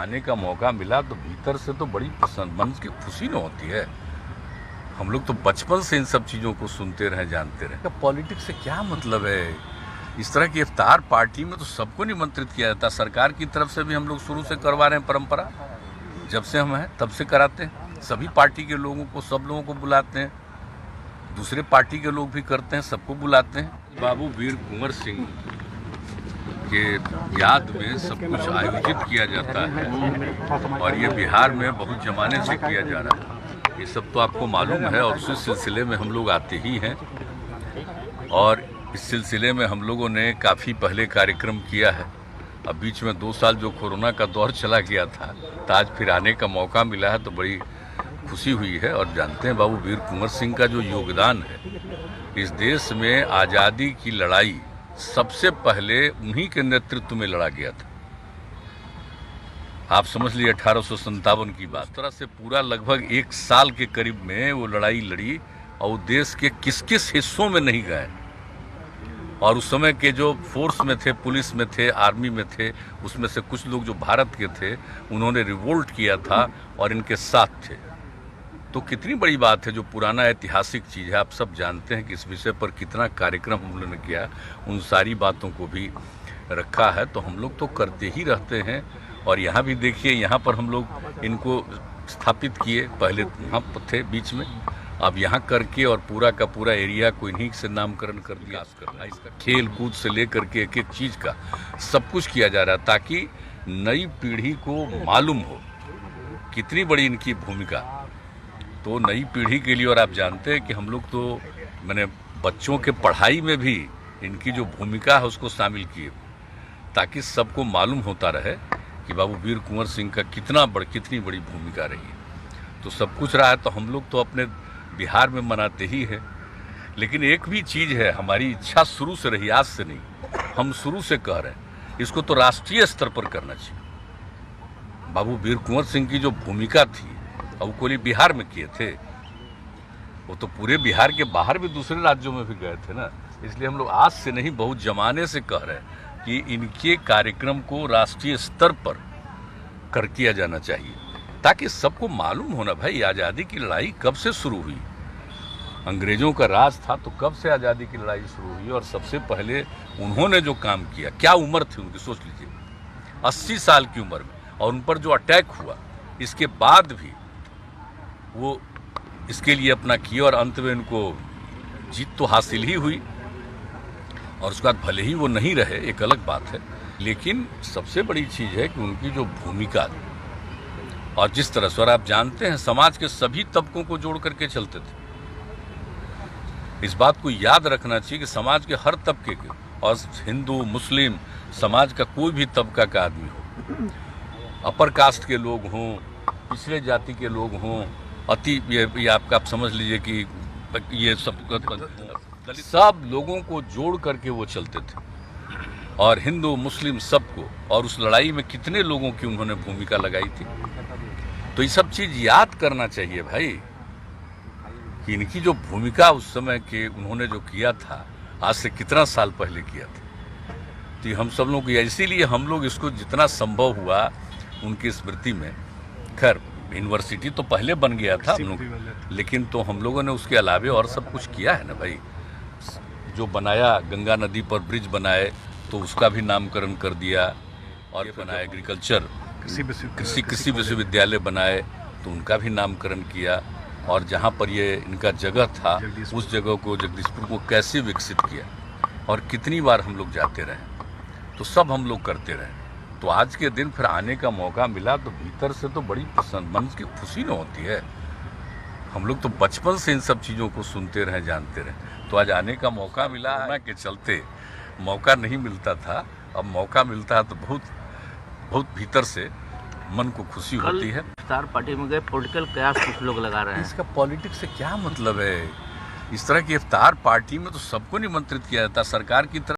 आने का मौका मिला तो भीतर से तो बड़ी पसंद मन की खुशी न होती है। हम लोग तो बचपन से इन सब चीज़ों को सुनते रहे, जानते रहे। पॉलिटिक्स से क्या मतलब है? इस तरह की इफ्तार पार्टी में तो सबको निमंत्रित किया जाता है। सरकार की तरफ से भी हम लोग शुरू से करवा रहे हैं, परंपरा जब से हम हैं तब से कराते हैं। सभी पार्टी के लोगों को, सब लोगों को बुलाते हैं, दूसरे पार्टी के लोग भी करते हैं, सबको बुलाते हैं। बाबू वीर कुंवर सिंह के याद में सब कुछ आयोजित किया जाता है और ये बिहार में बहुत जमाने से किया जा रहा है। ये सब तो आपको मालूम है और उसी सिलसिले में हम लोग आते ही हैं। और इस सिलसिले में हम लोगों ने काफ़ी पहले कार्यक्रम किया है। अब बीच में 2 साल जो कोरोना का दौर चला गया था, तो आज फिर आने का मौका मिला है तो बड़ी खुशी हुई है। और जानते हैं बाबू वीर कुंवर सिंह का जो योगदान है इस देश में, आज़ादी की लड़ाई सबसे पहले उन्हीं के नेतृत्व में लड़ा गया था। आप समझ लीजिए 1857 की बात। इस तरह से पूरा लगभग 1 साल के करीब में वो लड़ाई लड़ी और देश के किस किस हिस्सों में नहीं गए। और उस समय के जो फोर्स में थे, पुलिस में थे, आर्मी में थे, उसमें से कुछ लोग जो भारत के थे उन्होंने रिवोल्ट किया था और इनके साथ थे। तो कितनी बड़ी बात है, जो पुराना ऐतिहासिक चीज़ है। आप सब जानते हैं कि इस विषय पर कितना कार्यक्रम हम लोगों ने किया, उन सारी बातों को भी रखा है। तो हम लोग तो करते ही रहते हैं। और यहाँ भी देखिए, यहाँ पर हम लोग इनको स्थापित किए, पहले वहाँ थे बीच में, अब यहाँ करके और पूरा का पूरा एरिया को इन्हीं से नामकरण कर दिया। इसका खेल कूद से लेकर के एक एक चीज़ का सब कुछ किया जा रहा है ताकि नई पीढ़ी को मालूम हो कितनी बड़ी इनकी भूमिका। तो नई पीढ़ी के लिए, और आप जानते हैं कि हम लोग तो मैंने बच्चों के पढ़ाई में भी इनकी जो भूमिका है उसको शामिल किए, ताकि सबको मालूम होता रहे कि बाबू वीर कुंवर सिंह का कितनी बड़ी भूमिका रही है। तो सब कुछ रहा है तो हम लोग तो अपने बिहार में मनाते ही हैं। लेकिन एक भी चीज़ है, हमारी इच्छा शुरू से रही, आज से नहीं, हम शुरू से कह रहे हैं इसको तो राष्ट्रीय स्तर पर करना चाहिए। बाबू वीर कुंवर सिंह की जो भूमिका थी और वो कोई बिहार में किए थे, वो तो पूरे बिहार के बाहर भी दूसरे राज्यों में भी गए थे ना। इसलिए हम लोग आज से नहीं, बहुत जमाने से कह रहे हैं कि इनके कार्यक्रम को राष्ट्रीय स्तर पर कर किया जाना चाहिए, ताकि सबको मालूम होना भाई आज़ादी की लड़ाई कब से शुरू हुई। अंग्रेजों का राज था तो कब से आज़ादी की लड़ाई शुरू हुई और सबसे पहले उन्होंने जो काम किया, क्या उम्र थी उनकी, सोच लीजिए 80 साल की उम्र में, और उन पर जो अटैक हुआ इसके बाद भी वो इसके लिए अपना किया और अंत में उनको जीत तो हासिल ही हुई। और उसके बाद भले ही वो नहीं रहे, एक अलग बात है, लेकिन सबसे बड़ी चीज़ है कि उनकी जो भूमिका और जिस तरह से, और आप जानते हैं समाज के सभी तबकों को जोड़ करके चलते थे। इस बात को याद रखना चाहिए कि समाज के हर तबके के, और हिंदू मुस्लिम समाज का कोई भी तबका का आदमी हो, अपर कास्ट के लोग हों, पिछले जाति के लोग हों, ये आपका आप समझ लीजिए कि ये सब लोगों को जोड़ करके वो चलते थे, और हिंदू मुस्लिम सबको। और उस लड़ाई में कितने लोगों की उन्होंने भूमिका लगाई थी। तो ये सब चीज़ याद करना चाहिए भाई कि इनकी जो भूमिका उस समय के उन्होंने जो किया था, आज से कितना साल पहले किया था। तो हम सब लोग, इसीलिए हम लोग इसको जितना संभव हुआ उनकी स्मृति में, खैर यूनिवर्सिटी तो पहले बन गया था हम लोग, लेकिन तो हम लोगों ने उसके अलावे और सब कुछ किया है ना भाई। जो बनाया, गंगा नदी पर ब्रिज बनाए तो उसका भी नामकरण कर दिया, और बनाया एग्रीकल्चर कृषि विश्वविद्यालय बनाए तो उनका भी नामकरण किया। और जहाँ पर ये इनका जगह था उस जगह को, जगदीशपुर को कैसे विकसित किया, और कितनी बार हम लोग जाते रहे, तो सब हम लोग करते रहे। तो आज के दिन फिर आने का मौका मिला तो भीतर से तो बड़ी पसंद मन की खुशी न होती है। हम लोग तो बचपन से इन सब चीज़ों को सुनते रहे, जानते रहे। तो आज आने का मौका मिला, कोरोना के चलते मौका नहीं मिलता था, अब मौका मिलता है तो बहुत भीतर से मन को खुशी होती है। इफ्तार पार्टी में गए, पॉलिटिकल कयास कुछ लोग लगा रहे हैं। इसका पॉलिटिक्स से क्या मतलब है? इस तरह की इफ्तार पार्टी में तो सबको निमंत्रित किया जाता है। सरकार की तरफ